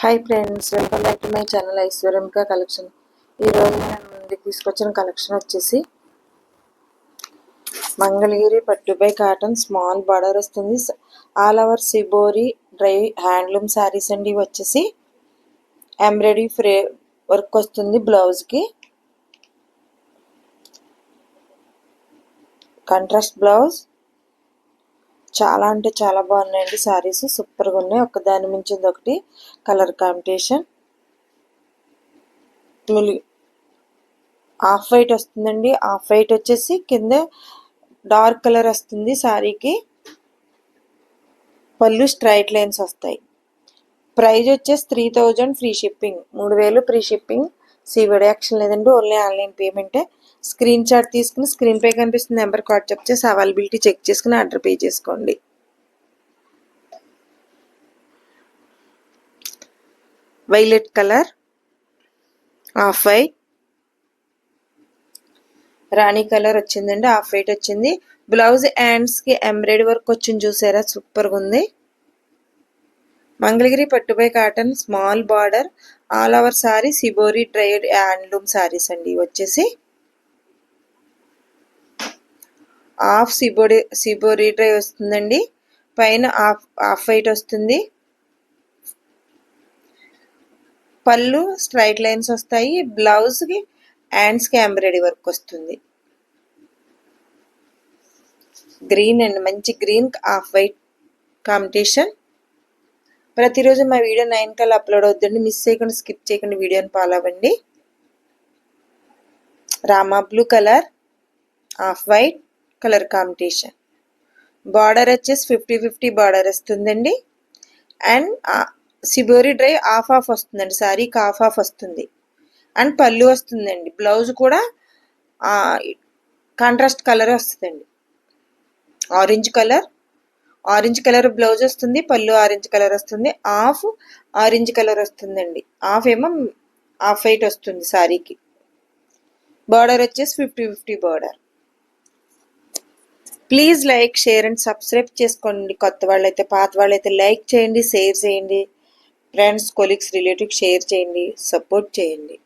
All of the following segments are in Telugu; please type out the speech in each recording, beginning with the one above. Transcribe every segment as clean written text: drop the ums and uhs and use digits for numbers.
Hi friends, welcome back to my channel ఐశ్వర్యంక కలెక్షన్. ఈరోజు నేను ముందుకు తీసుకొచ్చిన కలెక్షన్ వచ్చేసి మంగళగిరి పట్టుపై కాటన్ స్మాల్ బార్డర్ వస్తుంది. All over shibori dry handloom saris అండి. వచ్చేసి ఎంబ్రాయిడరీ వర్క్ వస్తుంది. బ్లౌజ్కి కాంట్రాస్ట్ బ్లౌజ్. చాలా అంటే చాలా బాగున్నాయండి శారీస్, సూపర్గా ఉన్నాయి. ఒకదాని మించింది ఒకటి కలర్ కాంబినేషన్. ఆఫ్ వైట్ వస్తుందండి. ఆఫ్ వైట్ వచ్చేసి కింద డార్క్ కలర్ వస్తుంది శారీకి. పళ్ళు స్ట్రైట్ లైన్స్ వస్తాయి. ప్రైజ్ వచ్చేసి 3000 free shipping. 3000 free shipping. COD option లేదండి, ఓన్లీ ఆన్లైన్ పేమెంటే. స్క్రీన్ షాట్ తీసుకుని స్క్రీన్ పై కనిపిస్తున్న నెంబర్ వాట్సాప్ చేసి అవైలబిలిటీ చెక్ చేసుకుని ఆర్డర్ పే చేసుకోండి. వైలెట్ కలర్, ఆఫ్ వైట్, రాణి కలర్ వచ్చిందండి. ఆఫ్ వైట్ వచ్చింది. బ్లౌజ్ హ్యాండ్స్కి ఎంబ్రాయిడరీ వర్క్ వచ్చింది, చూసారా, సూపర్గా ఉంది. మంగళగిరి పట్టుపై cotton small border all over sari shibori dried handloom saris అండి. వచ్చేసి హాఫ్ సిబోరి డ్రై వస్తుందండి. పైన హాఫ్ వైట్ వస్తుంది. పళ్ళు స్ట్రైట్ లైన్స్ వస్తాయి. బ్లౌజ్కి హ్యాండ్స్కి ఎంబ్రాయిడరీ వర్క్ వస్తుంది. గ్రీన్ అండి, మంచి గ్రీన్ హాఫ్ వైట్ కాంబినేషన్. ప్రతిరోజు మా వీడియో 9 కల్లా అప్లోడ్ అవుతుందండి. మిస్ చేయకుండా స్కిప్ చేయకుండా వీడియోని ఫాలో అవ్వండి. Rama blue colour, off white colour combination. Border వచ్చేసి 50-50 బార్డర్ వస్తుందండి. అండ్ సిబోరి డ్రై హాఫ్ వస్తుందండి. శారీకి హాఫ్ వస్తుంది. అండ్ పళ్ళు వస్తుందండి. బ్లౌజ్ కూడా కాంట్రాస్ట్ కలర్ వస్తుందండి. ఆరెంజ్ కలర్ బ్లౌజ్ వస్తుంది. పళ్ళు ఆరెంజ్ కలర్ వస్తుంది. ఆరెంజ్ కలర్ వస్తుందండి. ఏమో ఆఫ్ వైట్ వస్తుంది శారీకి. బార్డర్ వచ్చేసి 50-50 border. Please like, share and subscribe చేసుకోండి. కొత్త వాళ్ళైతే, పాత వాళ్ళైతే లైక్ చేయండి, షేర్ చేయండి. ఫ్రెండ్స్, కొలీగ్స్, రిలేటివ్స్ షేర్ చేయండి, సపోర్ట్ చేయండి.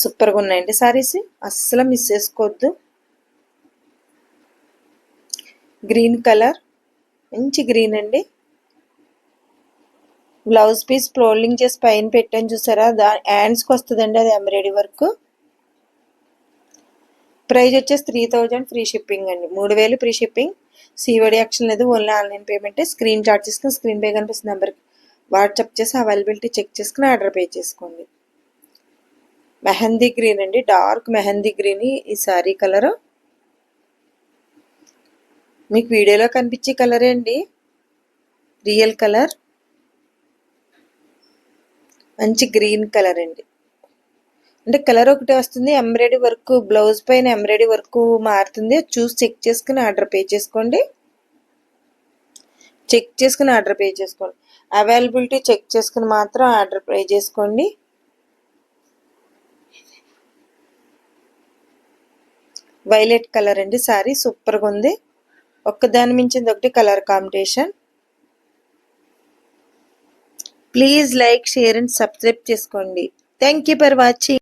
సూపర్గా ఉన్నాయండి శారీస్, అస్సలు మిస్ చేసుకోవద్దు. గ్రీన్ కలర్, మంచి గ్రీన్ అండి. బ్లౌజ్ పీస్ ఫోల్డింగ్ చేసి పైన పెట్టాను, చూసారా, హ్యాండ్స్కి వస్తుందండి అది ఎంబ్రాయిడరీ వర్క్. ప్రైజ్ వచ్చేసి 3000 ఫ్రీ షిప్పింగ్ అండి. 3000 ఫ్రీ షిప్పింగ్. సివిడి యాక్షన్ లేదు, ఓన్లీ ఆన్లైన్ పేమెంటే. స్క్రీన్ షాట్ చేసుకుని స్క్రీన్ పై కనిపిస్తున్న నెంబర్కి వాట్సాప్ చేసి అవైలబిలిటీ చెక్ చేసుకుని ఆర్డర్ పే చేసుకోండి. మెహందీ గ్రీన్ అండి, డార్క్ మెహందీ గ్రీన్ ఈ శారీ కలర్. మీకు వీడియోలో కనిపించే కలరే అండి, రియల్ కలర్. మంచి గ్రీన్ కలర్ అండి. అంటే కలర్ ఒకటే వస్తుంది, ఎంబ్రాయిడరీ వర్క్ బ్లౌజ్ పైన ఎంబ్రాయిడరీ వర్క్ మారుతుంది. చూసి చెక్ చేసుకుని ఆర్డర్ పే చేసుకోండి. అవైలబిలిటీ చెక్ చేసుకుని మాత్రం ఆర్డర్ పే చేసుకోండి. వైలెట్ కలర్ అండి, శారీ సూపర్గా ఉంది. ఒక్కదాని మించింది ఒకటి colour combination. Please like, share and subscribe చేసుకోండి. Thank you for watching.